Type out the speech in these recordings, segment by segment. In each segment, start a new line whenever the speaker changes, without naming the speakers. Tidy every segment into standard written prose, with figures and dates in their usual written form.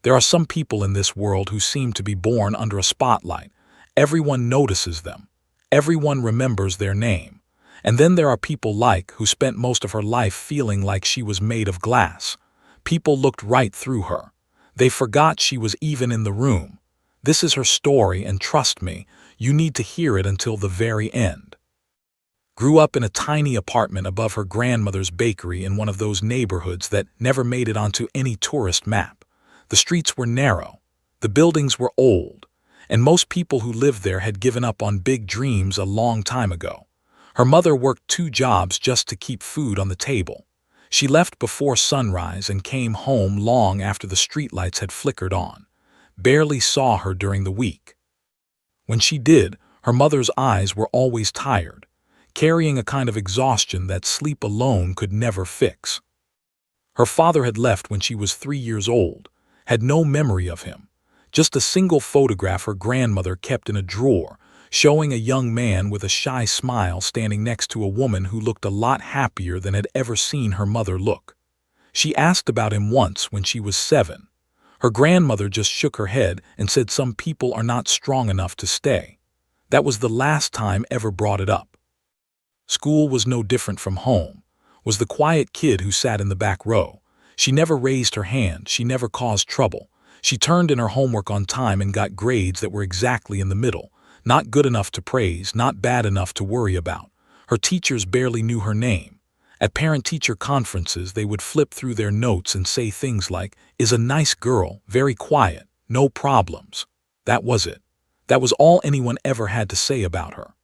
There are some people in this world who seem to be born under a spotlight. Everyone notices them. Everyone remembers their name. And then there are people like who spent most of her life feeling like she was made of glass. People looked right through her. They forgot she was even in the room. This is her story, and trust me, you need to hear it until the very end. Grew up in a tiny apartment above her grandmother's bakery in one of those neighborhoods that never made it onto any tourist map. The streets were narrow, the buildings were old, and most people who lived there had given up on big dreams a long time ago. Her mother worked 2 jobs just to keep food on the table. She left before sunrise and came home long after the streetlights had flickered on. Barely saw her during the week. When she did, her mother's eyes were always tired, carrying a kind of exhaustion that sleep alone could never fix. Her father had left when she was 3 years old, had no memory of him, just a single photograph her grandmother kept in a drawer, showing a young man with a shy smile standing next to a woman who looked a lot happier than had ever seen her mother look. She asked about him once when she was 7. Her grandmother just shook her head and said some people are not strong enough to stay. That was the last time ever brought it up. School was no different from home, was the quiet kid who sat in the back row. She never raised her hand, she never caused trouble. She turned in her homework on time and got grades that were exactly in the middle, not good enough to praise, not bad enough to worry about. Her teachers barely knew her name. At parent-teacher conferences, they would flip through their notes and say things like, "Is a nice girl, very quiet, no problems." That was it. That was all anyone ever had to say about her.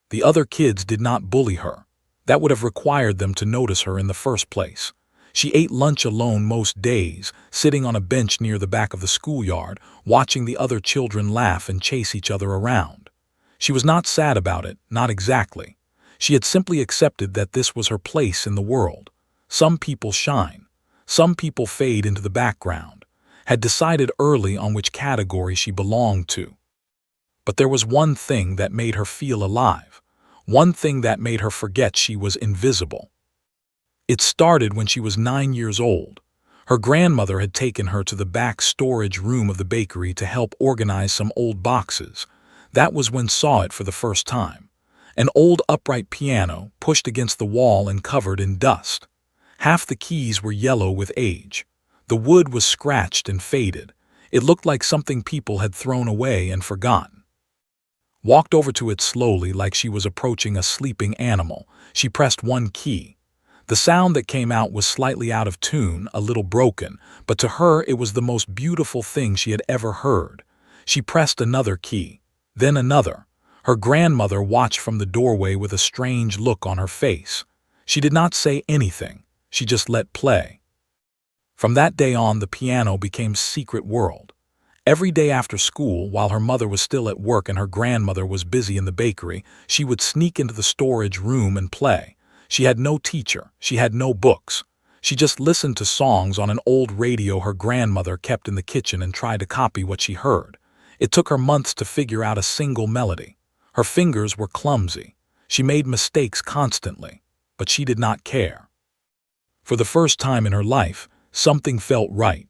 The other kids did not bully her. That would have required them to notice her in the first place. She ate lunch alone most days, sitting on a bench near the back of the schoolyard, watching the other children laugh and chase each other around. She was not sad about it, not exactly. She had simply accepted that this was her place in the world. Some people shine. Some people fade into the background. Had decided early on which category she belonged to. But there was one thing that made her feel alive. One thing that made her forget she was invisible. It started when she was 9 years old. Her grandmother had taken her to the back storage room of the bakery to help organize some old boxes. That was when saw it for the first time. An old upright piano, pushed against the wall and covered in dust. Half the keys were yellow with age. The wood was scratched and faded. It looked like something people had thrown away and forgotten. Walked over to it slowly like she was approaching a sleeping animal. She pressed one key. The sound that came out was slightly out of tune, a little broken, but to her it was the most beautiful thing she had ever heard. She pressed another key, then another. Her grandmother watched from the doorway with a strange look on her face. She did not say anything. She just let play. From that day on, the piano became secret world. Every day after school, while her mother was still at work and her grandmother was busy in the bakery, she would sneak into the storage room and play. She had no teacher. She had no books. She just listened to songs on an old radio her grandmother kept in the kitchen and tried to copy what she heard. It took her months to figure out a single melody. Her fingers were clumsy. She made mistakes constantly, but she did not care. For the first time in her life, something felt right.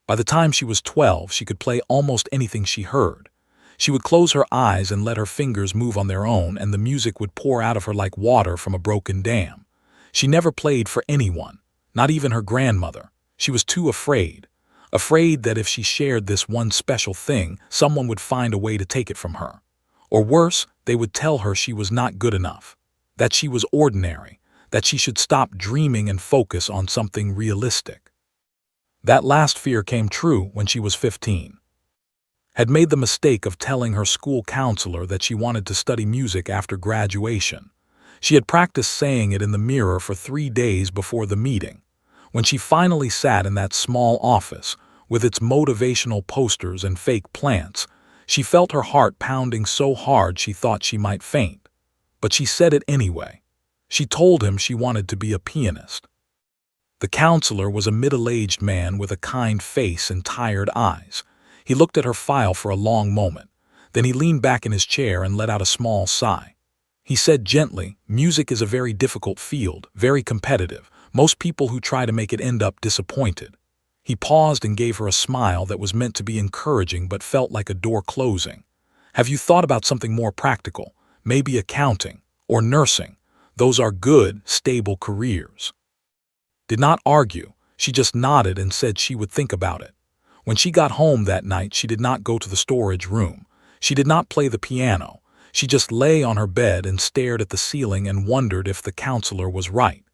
By the time she was 12, she could play almost anything she heard. She would close her eyes and let her fingers move on their own, and the music would pour out of her like water from a broken dam. She never played for anyone, not even her grandmother. She was too afraid. Afraid that if she shared this one special thing, someone would find a way to take it from her. Or worse, they would tell her she was not good enough, that she was ordinary, that she should stop dreaming and focus on something realistic. That last fear came true when she was 15. Had made the mistake of telling her school counselor that she wanted to study music after graduation. She had practiced saying it in the mirror for 3 days before the meeting. When she finally sat in that small office, with its motivational posters and fake plants, she felt her heart pounding so hard she thought she might faint. But she said it anyway. She told him she wanted to be a pianist. The counselor was a middle-aged man with a kind face and tired eyes. He looked at her file for a long moment. Then he leaned back in his chair and let out a small sigh. He said gently, "Music is a very difficult field, very competitive. Most people who try to make it end up disappointed." He paused and gave her a smile that was meant to be encouraging but felt like a door closing. Have you thought about something more practical? Maybe accounting or nursing. Those are good, stable careers. Did not argue. She just nodded and said she would think about it. When she got home that night, she did not go to the storage room. She did not play the piano. She just lay on her bed and stared at the ceiling and wondered if the counselor was right.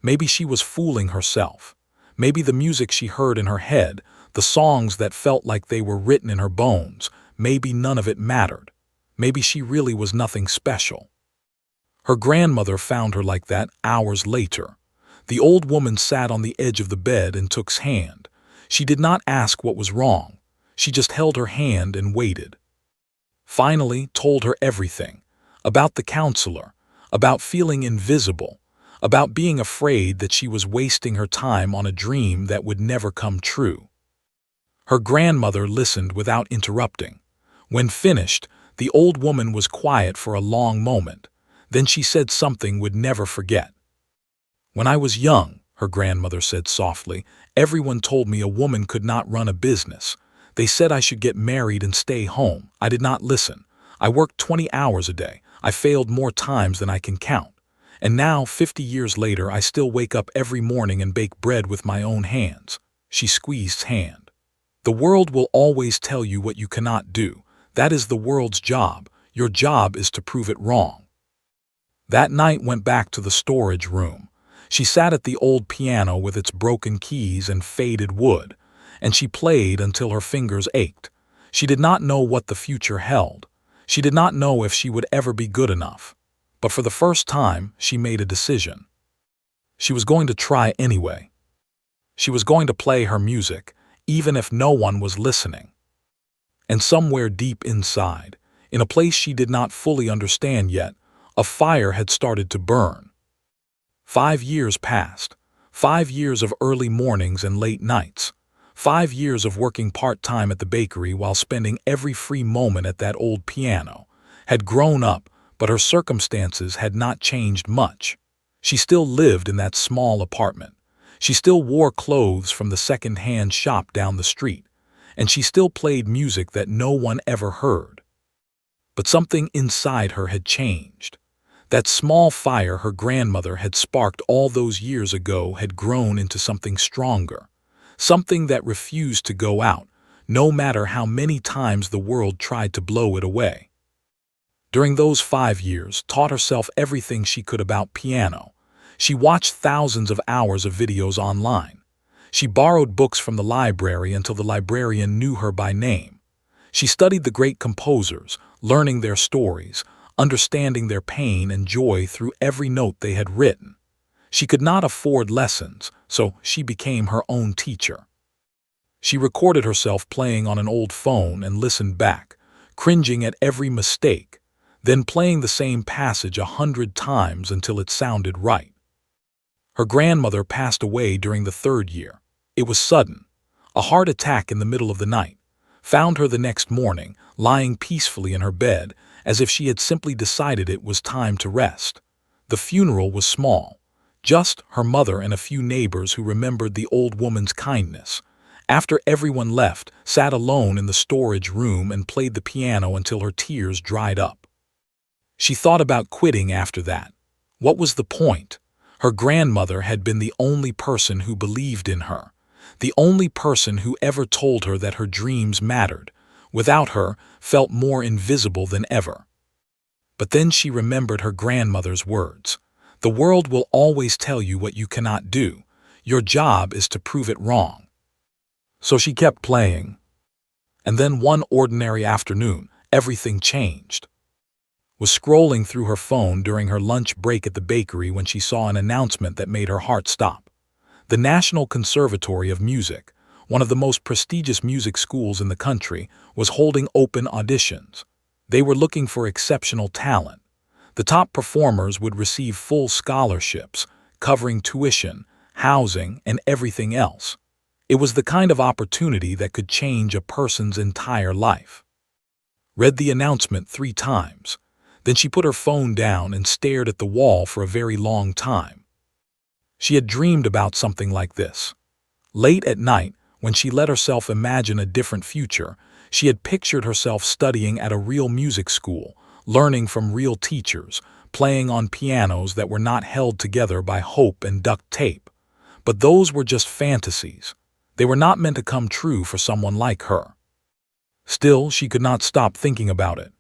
Maybe she was fooling herself. Maybe the music she heard in her head, the songs that felt like they were written in her bones, maybe none of it mattered. Maybe she really was nothing special. Her grandmother found her like that hours later. The old woman sat on the edge of the bed and took's hand. She did not ask what was wrong. She just held her hand and waited. Finally, told her everything. About the counselor, about feeling invisible, about being afraid that she was wasting her time on a dream that would never come true. Her grandmother listened without interrupting. When finished, the old woman was quiet for a long moment. Then she said something would never forget. When I was young, her grandmother said softly, everyone told me a woman could not run a business. They said I should get married and stay home. I did not listen. I worked 20 hours a day. I failed more times than I can count. And now, 50 years later, I still wake up every morning and bake bread with my own hands. She squeezed hand. The world will always tell you what you cannot do. That is the world's job. Your job is to prove it wrong. That night went back to the storage room. She sat at the old piano with its broken keys and faded wood, and she played until her fingers ached. She did not know what the future held. She did not know if she would ever be good enough. But for the first time, she made a decision. She was going to try anyway. She was going to play her music, even if no one was listening. And somewhere deep inside, in a place she did not fully understand yet, a fire had started to burn. 5 years passed. 5 years of early mornings and late nights. 5 years of working part-time at the bakery while spending every free moment at that old piano. Had grown up, but her circumstances had not changed much. She still lived in that small apartment. She still wore clothes from the second-hand shop down the street. And she still played music that no one ever heard. But something inside her had changed. That small fire her grandmother had sparked all those years ago had grown into something stronger. Something that refused to go out, no matter how many times the world tried to blow it away. During those 5 years, taught herself everything she could about piano. She watched thousands of hours of videos online. She borrowed books from the library until the librarian knew her by name. She studied the great composers, learning their stories, understanding their pain and joy through every note they had written. She could not afford lessons, so she became her own teacher. She recorded herself playing on an old phone and listened back, cringing at every mistake, then playing the same passage 100 times until it sounded right. Her grandmother passed away during the 3rd year. It was sudden. A heart attack in the middle of the night found her the next morning, lying peacefully in her bed, as if she had simply decided it was time to rest. The funeral was small. Just her mother and a few neighbors who remembered the old woman's kindness. After everyone left, sat alone in the storage room and played the piano until her tears dried up. She thought about quitting after that. What was the point? Her grandmother had been the only person who believed in her, the only person who ever told her that her dreams mattered. Without her, felt more invisible than ever. But then she remembered her grandmother's words. The world will always tell you what you cannot do. Your job is to prove it wrong. So she kept playing. And then one ordinary afternoon, everything changed. Was scrolling through her phone during her lunch break at the bakery when she saw an announcement that made her heart stop. The National Conservatory of Music, one of the most prestigious music schools in the country, was holding open auditions. They were looking for exceptional talent. The top performers would receive full scholarships, covering tuition, housing, and everything else. It was the kind of opportunity that could change a person's entire life. Read the announcement 3 times. Then she put her phone down and stared at the wall for a very long time. She had dreamed about something like this. Late at night, When she let herself imagine a different future, she had pictured herself studying at a real music school, learning from real teachers, playing on pianos that were not held together by hope and duct tape. But those were just fantasies. They were not meant to come true for someone like her. Still, she could not stop thinking about it.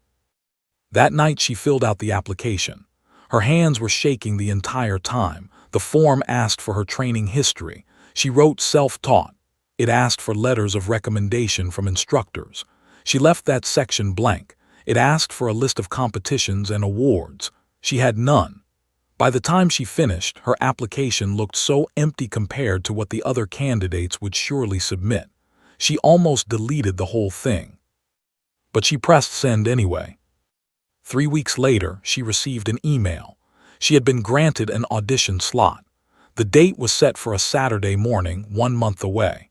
That night she filled out the application. Her hands were shaking the entire time. The form asked for her training history. She wrote self-taught. It asked for letters of recommendation from instructors. She left that section blank. It asked for a list of competitions and awards. She had none. By the time she finished, her application looked so empty compared to what the other candidates would surely submit. She almost deleted the whole thing. But she pressed send anyway. 3 weeks later, she received an email. She had been granted an audition slot. The date was set for a Saturday morning, 1 month away.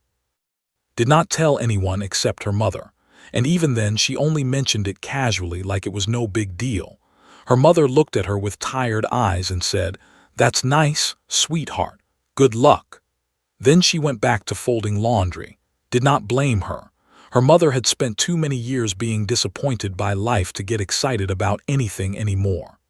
Did not tell anyone except her mother, and even then she only mentioned it casually like it was no big deal. Her mother looked at her with tired eyes and said, "That's nice, sweetheart. Good luck." Then she went back to folding laundry. Did not blame her. Her mother had spent too many years being disappointed by life to get excited about anything anymore.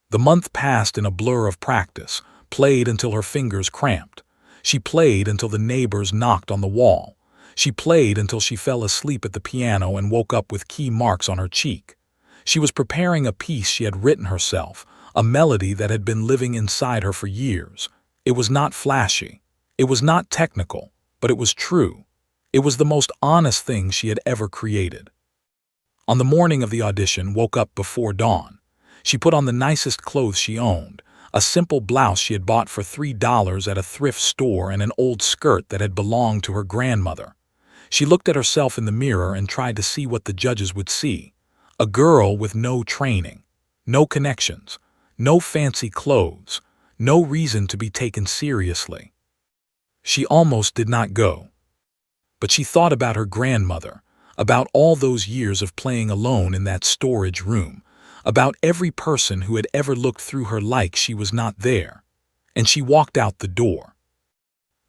The month passed in a blur of practice, played until her fingers cramped. She played until the neighbors knocked on the wall. She played until she fell asleep at the piano and woke up with key marks on her cheek. She was preparing a piece she had written herself, a melody that had been living inside her for years. It was not flashy. It was not technical, but it was true. It was the most honest thing she had ever created. On the morning of the audition, woke up before dawn. She put on the nicest clothes she owned, a simple blouse she had bought for $3 at a thrift store and an old skirt that had belonged to her grandmother. She looked at herself in the mirror and tried to see what the judges would see. A girl with no training, no connections, no fancy clothes, no reason to be taken seriously. She almost did not go. But she thought about her grandmother, about all those years of playing alone in that storage room, about every person who had ever looked through her like she was not there, and she walked out the door.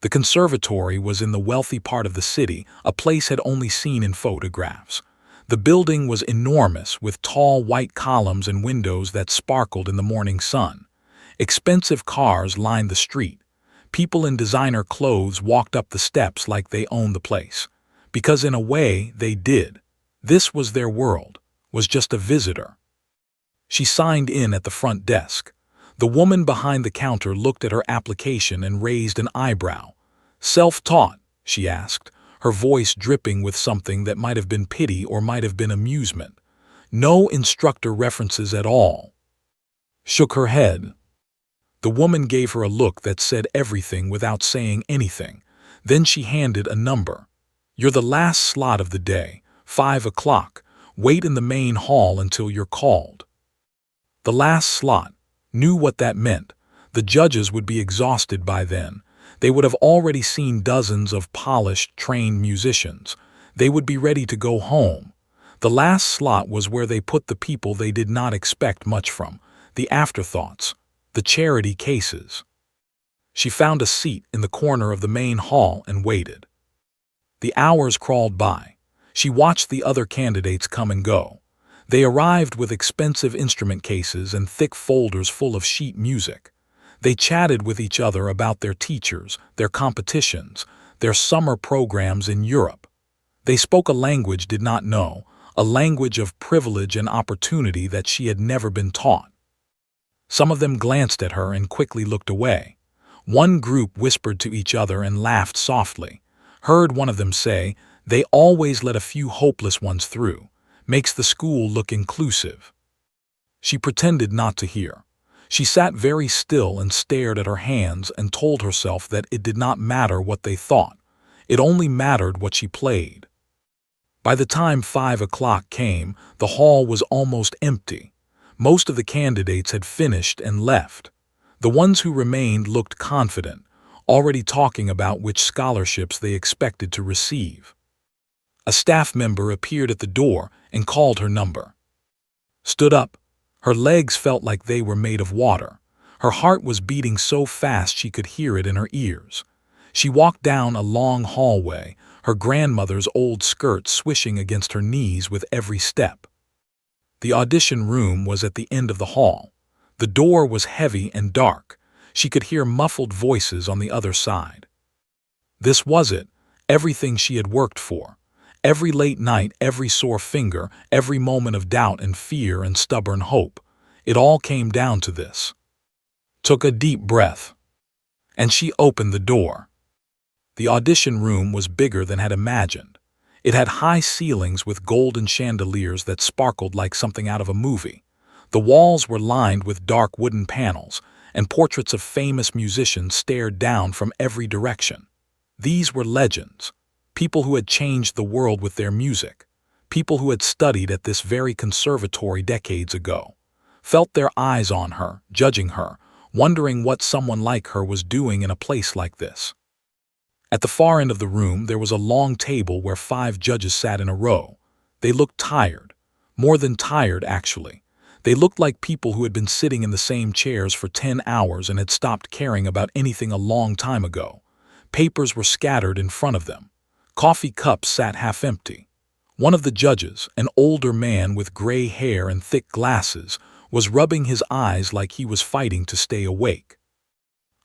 The conservatory was in the wealthy part of the city, a place had only seen in photographs. The building was enormous, with tall white columns and windows that sparkled in the morning sun. Expensive cars lined the street. People in designer clothes walked up the steps like they owned the place. Because in a way, they did. This was their world, was just a visitor. She signed in at the front desk. The woman behind the counter looked at her application and raised an eyebrow. "Self-taught?" she asked, her voice dripping with something that might have been pity or might have been amusement. "No instructor references at all." Shook her head. The woman gave her a look that said everything without saying anything. Then she handed a number. "You're the last slot of the day, 5 o'clock. Wait in the main hall until you're called." The last slot. Knew what that meant. The judges would be exhausted by then. They would have already seen dozens of polished, trained musicians. They would be ready to go home. The last slot was where they put the people they did not expect much from, the afterthoughts, the charity cases. She found a seat in the corner of the main hall and waited. The hours crawled by. She watched the other candidates come and go. They arrived with expensive instrument cases and thick folders full of sheet music. They chatted with each other about their teachers, their competitions, their summer programs in Europe. They spoke a language did not know, a language of privilege and opportunity that she had never been taught. Some of them glanced at her and quickly looked away. One group whispered to each other and laughed softly. Heard one of them say, "They always let a few hopeless ones through. Makes the school look inclusive." She pretended not to hear. She sat very still and stared at her hands and told herself that it did not matter what they thought. It only mattered what she played. By the time 5 o'clock came, the hall was almost empty. Most of the candidates had finished and left. The ones who remained looked confident, already talking about which scholarships they expected to receive. A staff member appeared at the door and called her number. Stood up. Her legs felt like they were made of water. Her heart was beating so fast she could hear it in her ears. She walked down a long hallway, her grandmother's old skirt swishing against her knees with every step. The audition room was at the end of the hall. The door was heavy and dark. She could hear muffled voices on the other side. This was it, everything she had worked for. Every late night, every sore finger, every moment of doubt and fear and stubborn hope. It all came down to this. Took a deep breath. And she opened the door. The audition room was bigger than had imagined. It had high ceilings with golden chandeliers that sparkled like something out of a movie. The walls were lined with dark wooden panels, and portraits of famous musicians stared down from every direction. These were legends, people who had changed the world with their music, people who had studied at this very conservatory decades ago, felt their eyes on her, judging her, wondering what someone like her was doing in a place like this. At the far end of the room, there was a long table where 5 judges sat in a row. They looked tired, more than tired, actually. They looked like people who had been sitting in the same chairs for 10 hours and had stopped caring about anything a long time ago. Papers were scattered in front of them. Coffee cups sat half empty. One of the judges, an older man with gray hair and thick glasses, was rubbing his eyes like he was fighting to stay awake.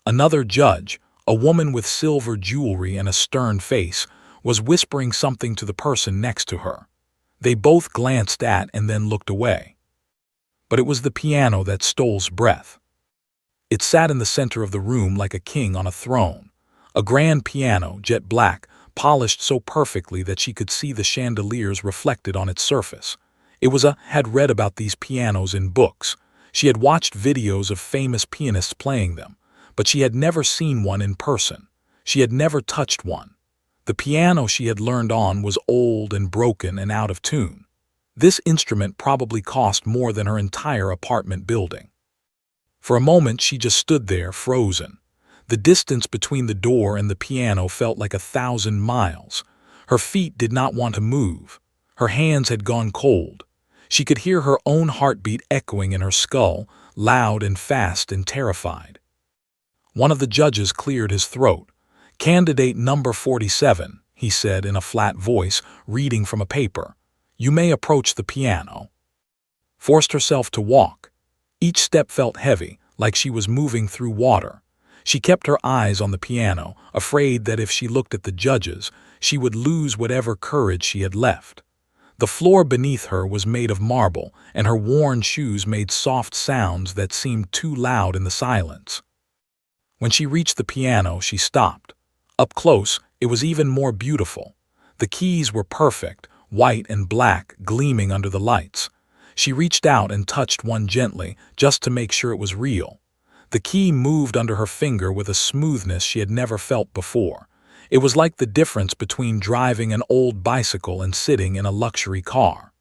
Another judge, a woman with silver jewelry and a stern face, was whispering something to the person next to her. They both glanced at and then looked away. But it was the piano that stole breath. It sat in the center of the room like a king on a throne. A grand piano, jet black, polished so perfectly that she could see the chandeliers reflected on its surface. Had read about these pianos in books. She had watched videos of famous pianists playing them, but she had never seen one in person. She had never touched one. The piano she had learned on was old and broken and out of tune. This instrument probably cost more than her entire apartment building. For a moment she just stood there, frozen. The distance between the door and the piano felt like 1,000 miles. Her feet did not want to move. Her hands had gone cold. She could hear her own heartbeat echoing in her skull, loud and fast and terrified. One of the judges cleared his throat. "Candidate number 47, he said in a flat voice, reading from a paper. "You may approach the piano." Forced herself to walk. Each step felt heavy, like she was moving through water. She kept her eyes on the piano, afraid that if she looked at the judges, she would lose whatever courage she had left. The floor beneath her was made of marble, and her worn shoes made soft sounds that seemed too loud in the silence. When she reached the piano, she stopped. Up close, it was even more beautiful. The keys were perfect, white and black, gleaming under the lights. She reached out and touched one gently, just to make sure it was real. The key moved under her finger with a smoothness she had never felt before. It was like the difference between driving an old bicycle and sitting in a luxury car.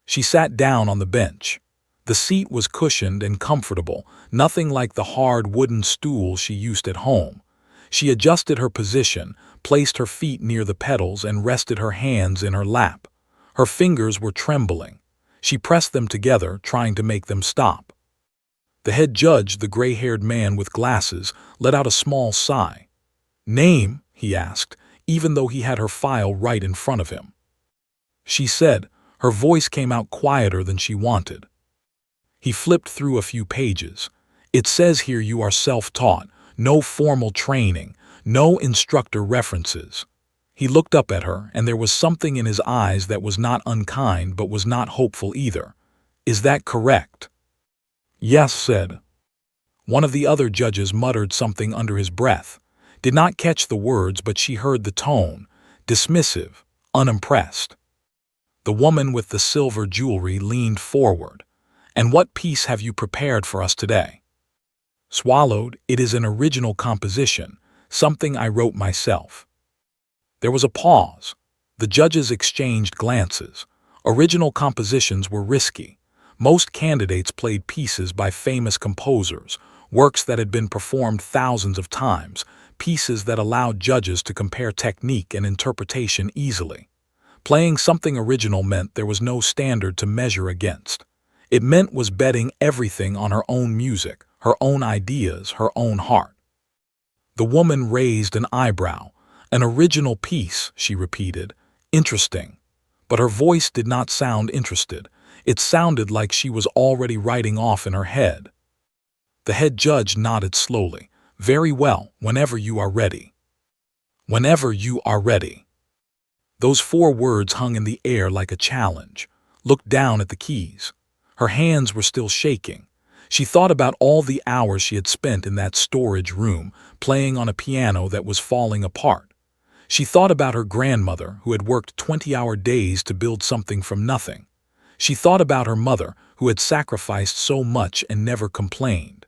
She sat down on the bench. The seat was cushioned and comfortable, nothing like the hard wooden stool she used at home. She adjusted her position, placed her feet near the pedals, and rested her hands in her lap. Her fingers were trembling. She pressed them together, trying to make them stop. The head judge, the gray-haired man with glasses, let out a small sigh. "Name?" he asked, even though he had her file right in front of him. She said. Her voice came out quieter than she wanted. He flipped through a few pages. "It says here you are self-taught, no formal training, no instructor references." He looked up at her, and there was something in his eyes that was not unkind but was not hopeful either. "Is that correct?" "Yes," said. One of the other judges muttered something under his breath. Did not catch the words, but she heard the tone, dismissive, unimpressed. The woman with the silver jewelry leaned forward. "And what piece have you prepared for us today?" Swallowed. "It is an original composition, something I wrote myself." There was a pause. The judges exchanged glances. Original compositions were risky. Most candidates played pieces by famous composers, works that had been performed thousands of times, pieces that allowed judges to compare technique and interpretation easily. Playing something original meant there was no standard to measure against. It meant was betting everything on her own music, her own ideas, her own heart. The woman raised an eyebrow. An original piece, she repeated. Interesting. But her voice did not sound interested. It sounded like she was already writing off in her head. The head judge nodded slowly. Very well, whenever you are ready. Whenever you are ready. Those 4 words hung in the air like a challenge. Looked down at the keys. Her hands were still shaking. She thought about all the hours she had spent in that storage room, playing on a piano that was falling apart. She thought about her grandmother, who had worked 20-hour days to build something from nothing. She thought about her mother, who had sacrificed so much and never complained.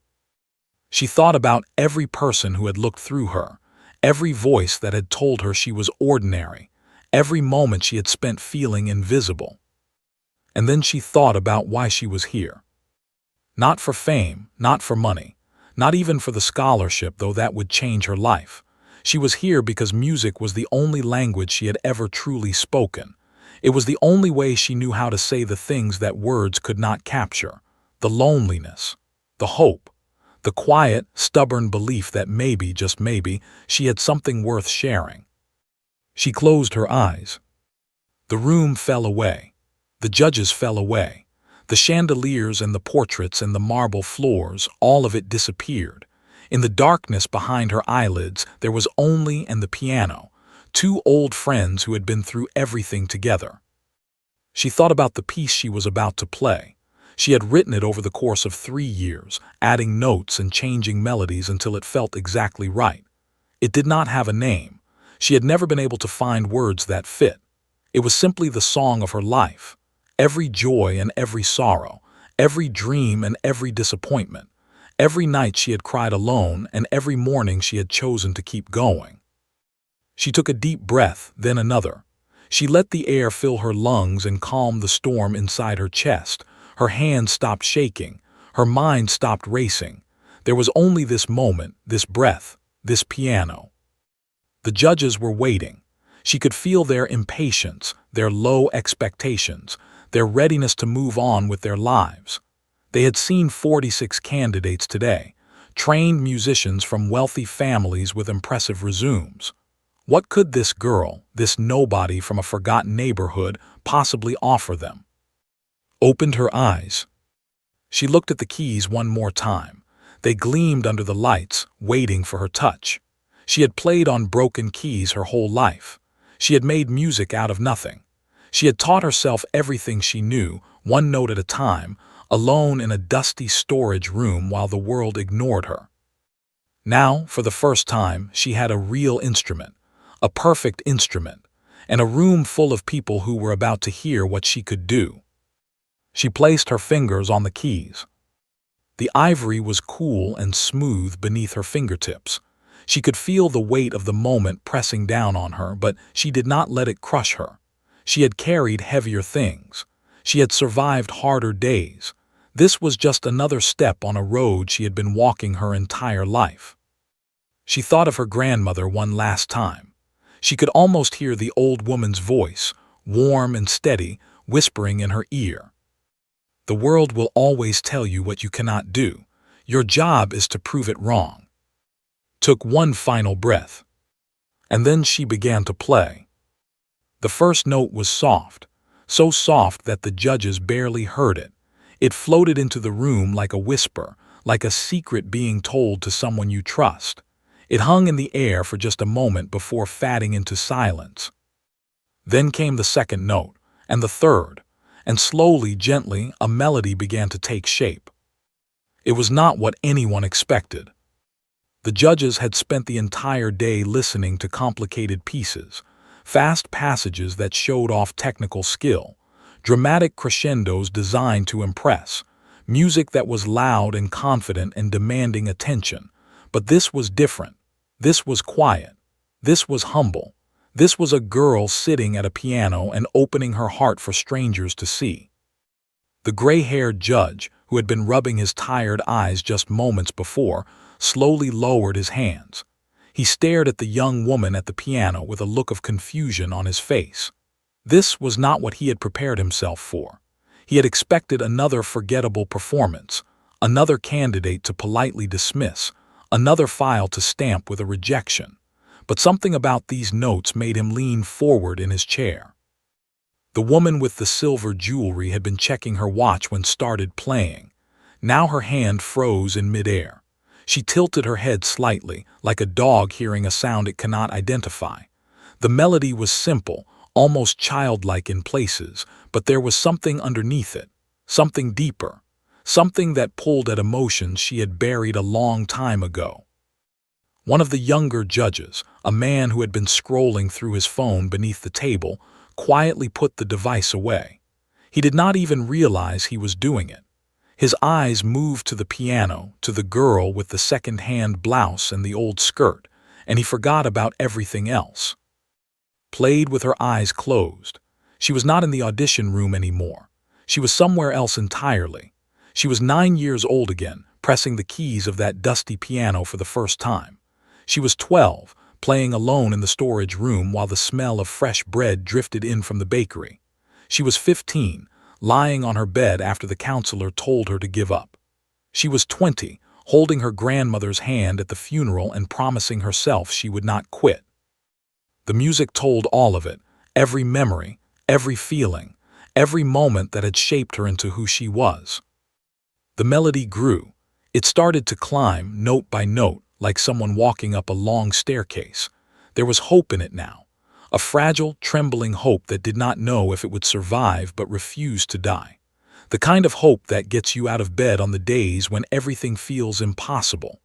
She thought about every person who had looked through her, every voice that had told her she was ordinary, every moment she had spent feeling invisible. And then she thought about why she was here. Not for fame, not for money, not even for the scholarship, though that would change her life. She was here because music was the only language she had ever truly spoken. It was the only way she knew how to say the things that words could not capture. The loneliness, the hope, the quiet, stubborn belief that maybe, just maybe, she had something worth sharing. She closed her eyes. The room fell away. The judges fell away. The chandeliers and the portraits and the marble floors, all of it disappeared. In the darkness behind her eyelids, there was only and the piano, 2 old friends who had been through everything together. She thought about the piece she was about to play. She had written it over the course of 3 years, adding notes and changing melodies until it felt exactly right. It did not have a name. She had never been able to find words that fit. It was simply the song of her life. Every joy and every sorrow, every dream and every disappointment. Every night she had cried alone, and every morning she had chosen to keep going. She took a deep breath, then another. She let the air fill her lungs and calm the storm inside her chest. Her hands stopped shaking. Her mind stopped racing. There was only this moment, this breath, this piano. The judges were waiting. She could feel their impatience, their low expectations, their readiness to move on with their lives. They had seen 46 candidates today, trained musicians from wealthy families with impressive resumes. What could this girl, this nobody from a forgotten neighborhood, possibly offer them? Opened her eyes. She looked at the keys one more time. They gleamed under the lights, waiting for her touch. She had played on broken keys her whole life. She had made music out of nothing. She had taught herself everything she knew, 1 note at a time, alone in a dusty storage room while the world ignored her. Now, for the first time, she had a real instrument, a perfect instrument, and a room full of people who were about to hear what she could do. She placed her fingers on the keys. The ivory was cool and smooth beneath her fingertips. She could feel the weight of the moment pressing down on her, but she did not let it crush her. She had carried heavier things. She had survived harder days. This was just another step on a road she had been walking her entire life. She thought of her grandmother one last time. She could almost hear the old woman's voice, warm and steady, whispering in her ear. The world will always tell you what you cannot do. Your job is to prove it wrong. Took 1 final breath. And then she began to play. The first note was soft, so soft that the judges barely heard it. It floated into the room like a whisper, like a secret being told to someone you trust. It hung in the air for just a moment before fading into silence. Then came the second note, and the third, and slowly, gently, a melody began to take shape. It was not what anyone expected. The judges had spent the entire day listening to complicated pieces, fast passages that showed off technical skill, dramatic crescendos designed to impress, music that was loud and confident and demanding attention. But this was different. This was quiet. This was humble. This was a girl sitting at a piano and opening her heart for strangers to see. The gray-haired judge, who had been rubbing his tired eyes just moments before, slowly lowered his hands. He stared at the young woman at the piano with a look of confusion on his face. This was not what he had prepared himself for. He had expected another forgettable performance, another candidate to politely dismiss, another file to stamp with a rejection. But something about these notes made him lean forward in his chair. The woman with the silver jewelry had been checking her watch when started playing. Now her hand froze in midair. She tilted her head slightly, like a dog hearing a sound it cannot identify. The melody was simple, almost childlike in places, but there was something underneath it, something deeper, something that pulled at emotions she had buried a long time ago. One of the younger judges, a man who had been scrolling through his phone beneath the table, quietly put the device away. He did not even realize he was doing it. His eyes moved to the piano, to the girl with the second-hand blouse and the old skirt, and he forgot about everything else. Played with her eyes closed. She was not in the audition room anymore. She was somewhere else entirely. She was 9 years old again, pressing the keys of that dusty piano for the first time. She was 12, playing alone in the storage room while the smell of fresh bread drifted in from the bakery. She was 15, lying on her bed after the counselor told her to give up. She was 20, holding her grandmother's hand at the funeral and promising herself she would not quit. The music told all of it, every memory, every feeling, every moment that had shaped her into who she was. The melody grew. It started to climb, note by note, like someone walking up a long staircase. There was hope in it now, a fragile, trembling hope that did not know if it would survive but refused to die. The kind of hope that gets you out of bed on the days when everything feels impossible.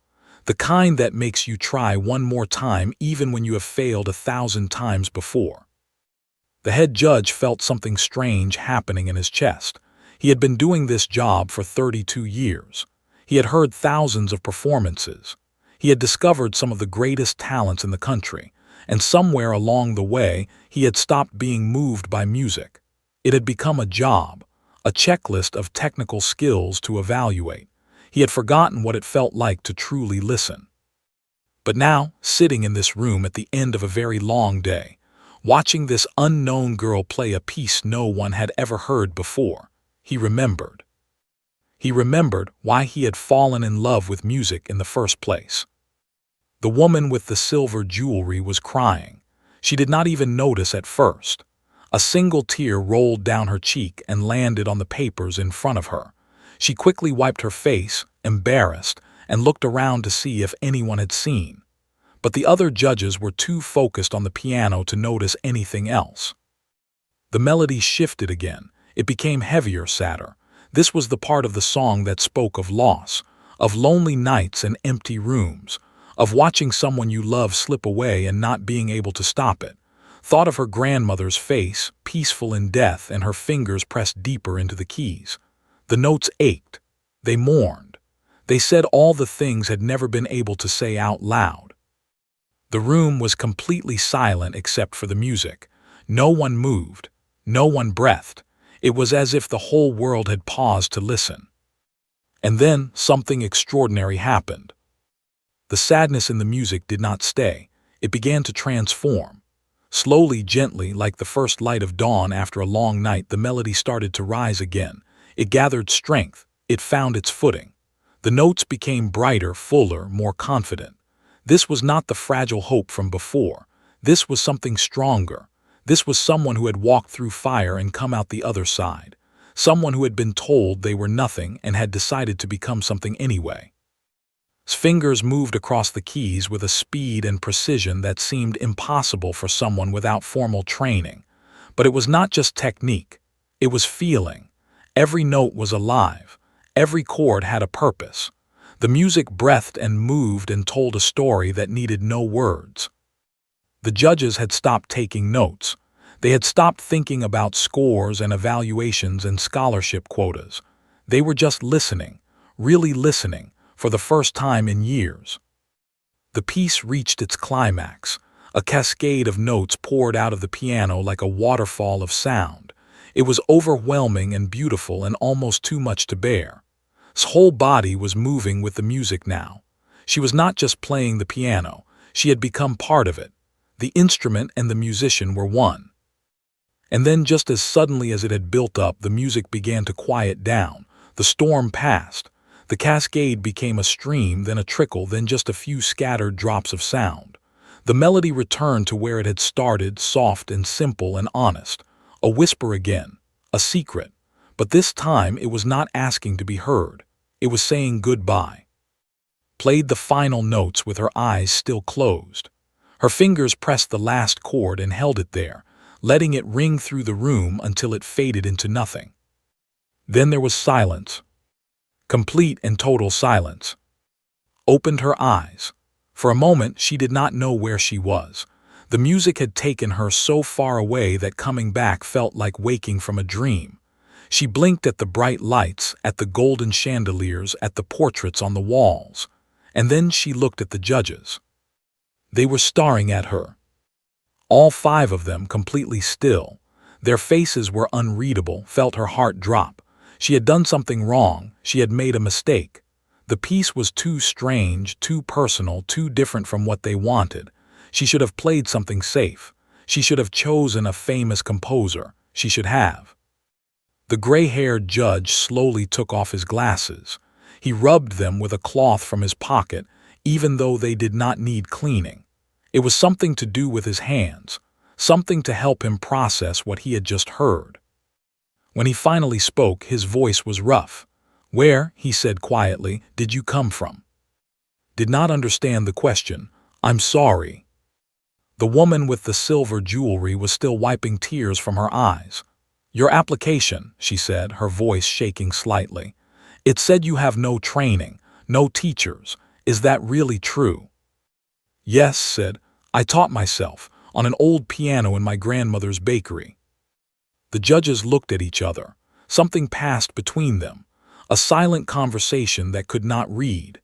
The kind that makes you try one more time even when you have failed 1,000 times before. The head judge felt something strange happening in his chest. He had been doing this job for 32 years. He had heard thousands of performances. He had discovered some of the greatest talents in the country, and somewhere along the way, he had stopped being moved by music. It had become a job, a checklist of technical skills to evaluate. He had forgotten what it felt like to truly listen. But now, sitting in this room at the end of a very long day, watching this unknown girl play a piece no one had ever heard before, he remembered. He remembered why he had fallen in love with music in the first place. The woman with the silver jewelry was crying. She did not even notice at first. A single tear rolled down her cheek and landed on the papers in front of her. She quickly wiped her face, embarrassed, and looked around to see if anyone had seen. But the other judges were too focused on the piano to notice anything else. The melody shifted again. It became heavier, sadder. This was the part of the song that spoke of loss, of lonely nights and empty rooms, of watching someone you love slip away and not being able to stop it. Thought of her grandmother's face, peaceful in death, and her fingers pressed deeper into the keys. The notes ached. They mourned. They said all the things had never been able to say out loud. The room was completely silent except for the music. No one moved. No one breathed. It was as if the whole world had paused to listen. And then something extraordinary happened. The sadness in the music did not stay. It began to transform. Slowly, gently, like the first light of dawn after a long night, the melody started to rise again. It gathered strength. It found its footing. The notes became brighter, fuller, more confident. This was not the fragile hope from before. This was something stronger. This was someone who had walked through fire and come out the other side. Someone who had been told they were nothing and had decided to become something anyway. His fingers moved across the keys with a speed and precision that seemed impossible for someone without formal training. But it was not just technique. It was feeling. Every note was alive. Every chord had a purpose. The music breathed and moved and told a story that needed no words. The judges had stopped taking notes. They had stopped thinking about scores and evaluations and scholarship quotas. They were just listening, really listening, for the first time in years. The piece reached its climax. A cascade of notes poured out of the piano like a waterfall of sound. It was overwhelming and beautiful and almost too much to bear. His whole body was moving with the music now. She was not just playing the piano. She had become part of it. The instrument and the musician were one. And then, just as suddenly as it had built up, the music began to quiet down. The storm passed. The cascade became a stream, then a trickle, then just a few scattered drops of sound. The melody returned to where it had started, soft and simple and honest. A whisper again, a secret. But this time it was not asking to be heard. It was saying goodbye. Played the final notes with her eyes still closed. Her fingers pressed the last chord and held it there, letting it ring through the room until it faded into nothing. Then there was silence. Complete and total silence. Opened her eyes. For a moment she did not know where she was. The music had taken her so far away that coming back felt like waking from a dream. She blinked at the bright lights, at the golden chandeliers, at the portraits on the walls. And then she looked at the judges. They were staring at her. All 5 of them completely still. Their faces were unreadable, felt her heart drop. She had done something wrong, she had made a mistake. The piece was too strange, too personal, too different from what they wanted. She should have played something safe. She should have chosen a famous composer. She should have. The gray-haired judge slowly took off his glasses. He rubbed them with a cloth from his pocket, even though they did not need cleaning. It was something to do with his hands, something to help him process what he had just heard. When he finally spoke, his voice was rough. "Where," he said quietly, "did you come from?" Did not understand the question. "I'm sorry." The woman with the silver jewelry was still wiping tears from her eyes. "Your application," she said, her voice shaking slightly. "It said you have no training, no teachers. Is that really true?" "Yes," said, "I taught myself, on an old piano in my grandmother's bakery." The judges looked at each other. Something passed between them. A silent conversation that could not read.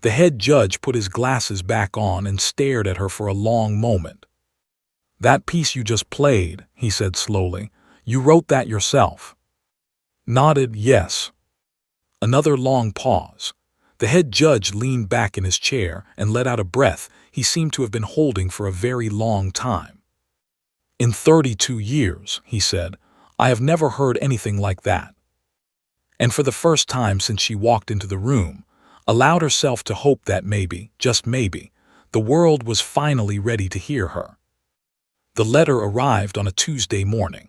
The head judge put his glasses back on and stared at her for a long moment. "That piece you just played," he said slowly, "you wrote that yourself?" Nodded, "Yes." Another long pause. The head judge leaned back in his chair and let out a breath he seemed to have been holding for a very long time. "In 32 years," he said, "I have never heard anything like that." And for the first time since she walked into the room, allowed herself to hope that maybe, just maybe, the world was finally ready to hear her. The letter arrived on a Tuesday morning.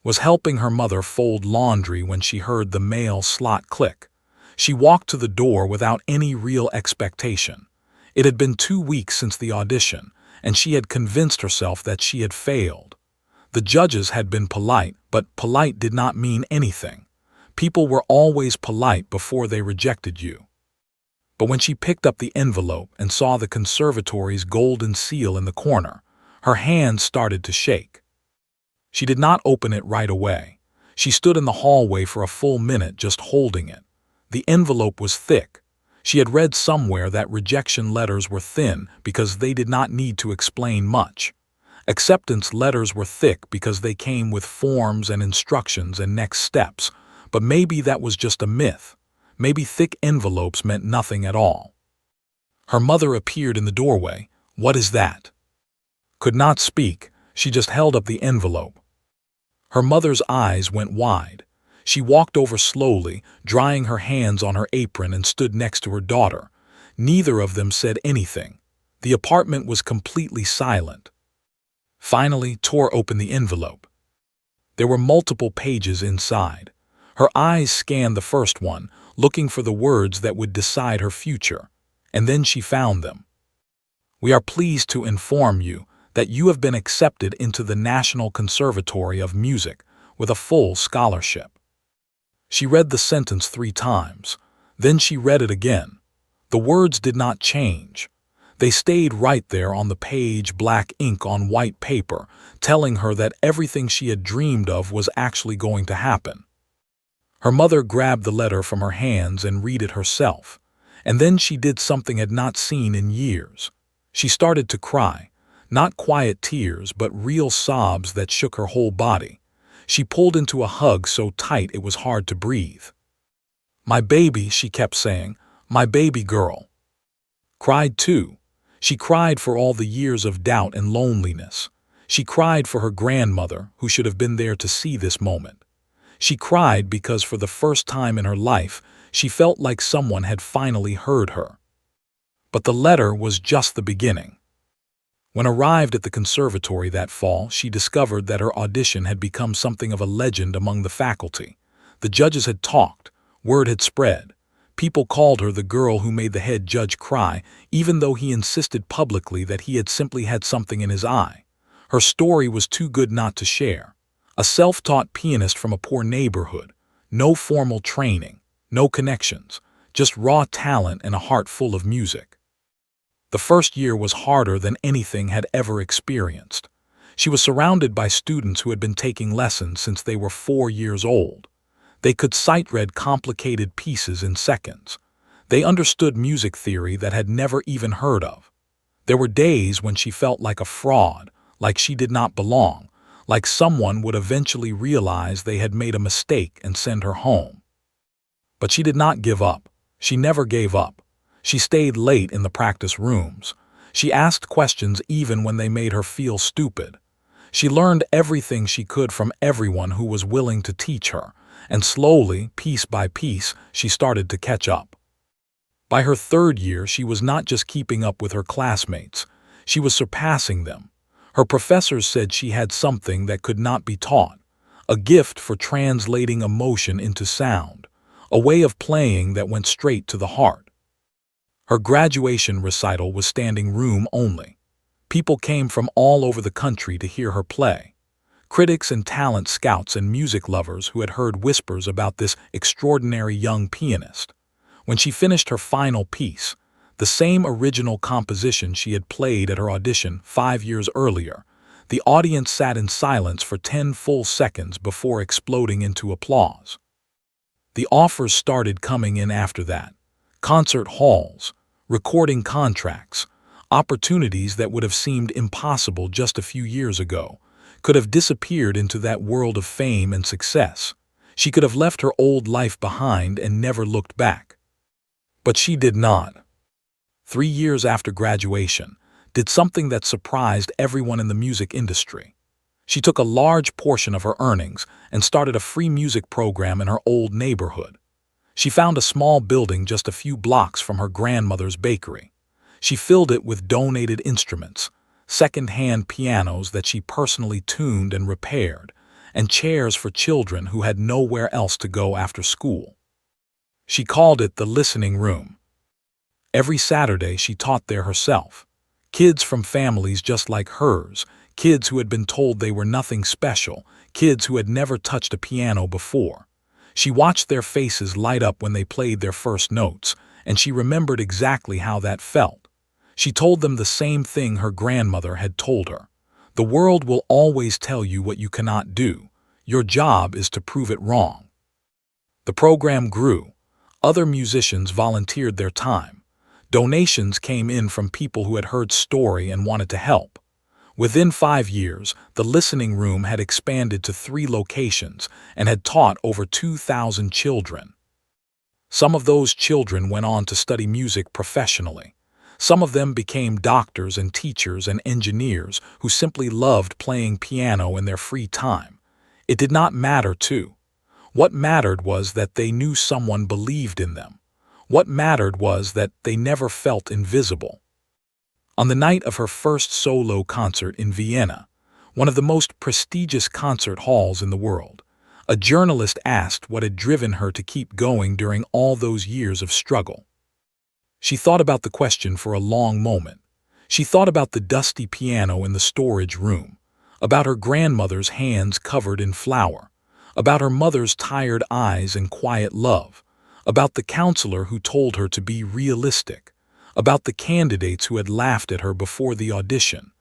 Was helping her mother fold laundry when she heard the mail slot click. She walked to the door without any real expectation. It had been 2 weeks since the audition, and she had convinced herself that she had failed. The judges had been polite, but polite did not mean anything. People were always polite before they rejected you. But when she picked up the envelope and saw the conservatory's golden seal in the corner, her hands started to shake. She did not open it right away. She stood in the hallway for a full minute just holding it. The envelope was thick. She had read somewhere that rejection letters were thin because they did not need to explain much. Acceptance letters were thick because they came with forms and instructions and next steps. But maybe that was just a myth. Maybe thick envelopes meant nothing at all. Her mother appeared in the doorway. "What is that?" Could not speak. She just held up the envelope. Her mother's eyes went wide. She walked over slowly, drying her hands on her apron, and stood next to her daughter. Neither of them said anything. The apartment was completely silent. Finally, tore open the envelope. There were multiple pages inside. Her eyes scanned the first one, looking for the words that would decide her future. And then she found them. "We are pleased to inform you that you have been accepted into the National Conservatory of Music with a full scholarship." She read the sentence 3 times. Then she read it again. The words did not change. They stayed right there on the page, black ink on white paper, telling her that everything she had dreamed of was actually going to happen. Her mother grabbed the letter from her hands and read it herself. And then she did something had not seen in years. She started to cry. Not quiet tears, but real sobs that shook her whole body. She pulled into a hug so tight it was hard to breathe. "My baby," she kept saying, "my baby girl." Cried too. She cried for all the years of doubt and loneliness. She cried for her grandmother, who should have been there to see this moment. She cried because for the first time in her life, She felt like someone had finally heard her. But the letter was just the beginning. When arrived at the conservatory that fall, she discovered that her audition had become something of a legend among the faculty. The judges had talked, word had spread. People called her the girl who made the head judge cry, even though he insisted publicly that he had simply had something in his eye. Her story was too good not to share. A self-taught pianist from a poor neighborhood, no formal training, no connections, just raw talent and a heart full of music. The first year was harder than anything had ever experienced. She was surrounded by students who had been taking lessons since they were 4 years old. They could sight-read complicated pieces in seconds. They understood music theory that had never even heard of. There were days when she felt like a fraud, like she did not belong, like someone would eventually realize they had made a mistake and send her home. But she did not give up. She never gave up. She stayed late in the practice rooms. She asked questions even when they made her feel stupid. She learned everything she could from everyone who was willing to teach her, and slowly, piece by piece, she started to catch up. By her 3rd year, she was not just keeping up with her classmates. She was surpassing them. Her professors said she had something that could not be taught, a gift for translating emotion into sound, a way of playing that went straight to the heart. Her graduation recital was standing room only. People came from all over the country to hear her play. Critics and talent scouts and music lovers who had heard whispers about this extraordinary young pianist. When she finished her final piece, the same original composition she had played at her audition 5 years earlier, the audience sat in silence for 10 full seconds before exploding into applause. The offers started coming in after that. Concert halls, recording contracts, opportunities that would have seemed impossible just a few years ago, could have disappeared into that world of fame and success. She could have left her old life behind and never looked back. But she did not. 3 years after graduation, did something that surprised everyone in the music industry. She took a large portion of her earnings and started a free music program in her old neighborhood. She found a small building just a few blocks from her grandmother's bakery. She filled it with donated instruments, second-hand pianos that she personally tuned and repaired, and chairs for children who had nowhere else to go after school. She called it the listening room. Every Saturday she taught there herself. Kids from families just like hers, kids who had been told they were nothing special, kids who had never touched a piano before. She watched their faces light up when they played their first notes, and she remembered exactly how that felt. She told them the same thing her grandmother had told her. The world will always tell you what you cannot do. Your job is to prove it wrong. The program grew. Other musicians volunteered their time. Donations came in from people who had heard story and wanted to help. Within 5 years, the listening room had expanded to 3 locations and had taught over 2,000 children. Some of those children went on to study music professionally. Some of them became doctors and teachers and engineers who simply loved playing piano in their free time. It did not matter, too. What mattered was that they knew someone believed in them. What mattered was that they never felt invisible. On the night of her first solo concert in Vienna, one of the most prestigious concert halls in the world, a journalist asked what had driven her to keep going during all those years of struggle. She thought about the question for a long moment. She thought about the dusty piano in the storage room, about her grandmother's hands covered in flour, about her mother's tired eyes and quiet love, about the counselor who told her to be realistic, about the candidates who had laughed at her before the audition,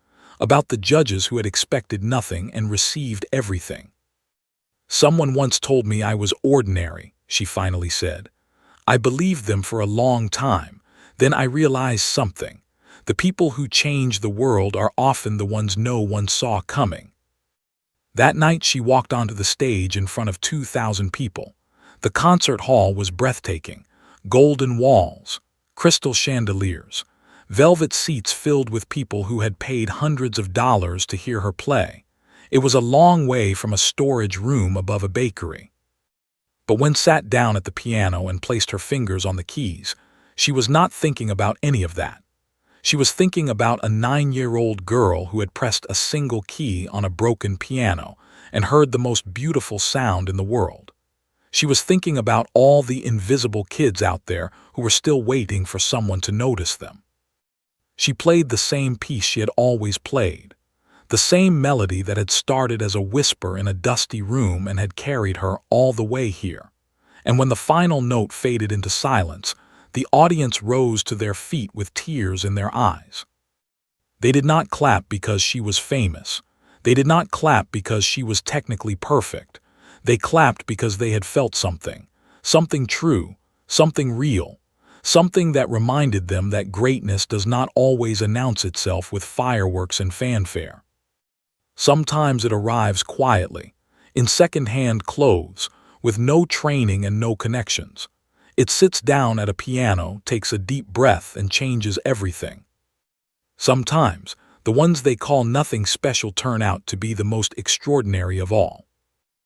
about the judges who had expected nothing and received everything. "Someone once told me I was ordinary," she finally said. "I believed them for a long time. Then I realized something. The people who change the world are often the ones no one saw coming." That night she walked onto the stage in front of 2,000 people. The concert hall was breathtaking. Golden walls, crystal chandeliers, velvet seats filled with people who had paid hundreds of dollars to hear her play. It was a long way from a storage room above a bakery. But when sat down at the piano and placed her fingers on the keys, she was not thinking about any of that. She was thinking about a 9-year-old girl who had pressed a single key on a broken piano and heard the most beautiful sound in the world. She was thinking about all the invisible kids out there who were still waiting for someone to notice them. She played the same piece she had always played, the same melody that had started as a whisper in a dusty room and had carried her all the way here. And when the final note faded into silence, the audience rose to their feet with tears in their eyes. They did not clap because she was famous. They did not clap because she was technically perfect. They clapped because they had felt something, something true, something real, something that reminded them that greatness does not always announce itself with fireworks and fanfare. Sometimes it arrives quietly, in second-hand clothes, with no training and no connections. It sits down at a piano, takes a deep breath, and changes everything. Sometimes, the ones they call nothing special turn out to be the most extraordinary of all.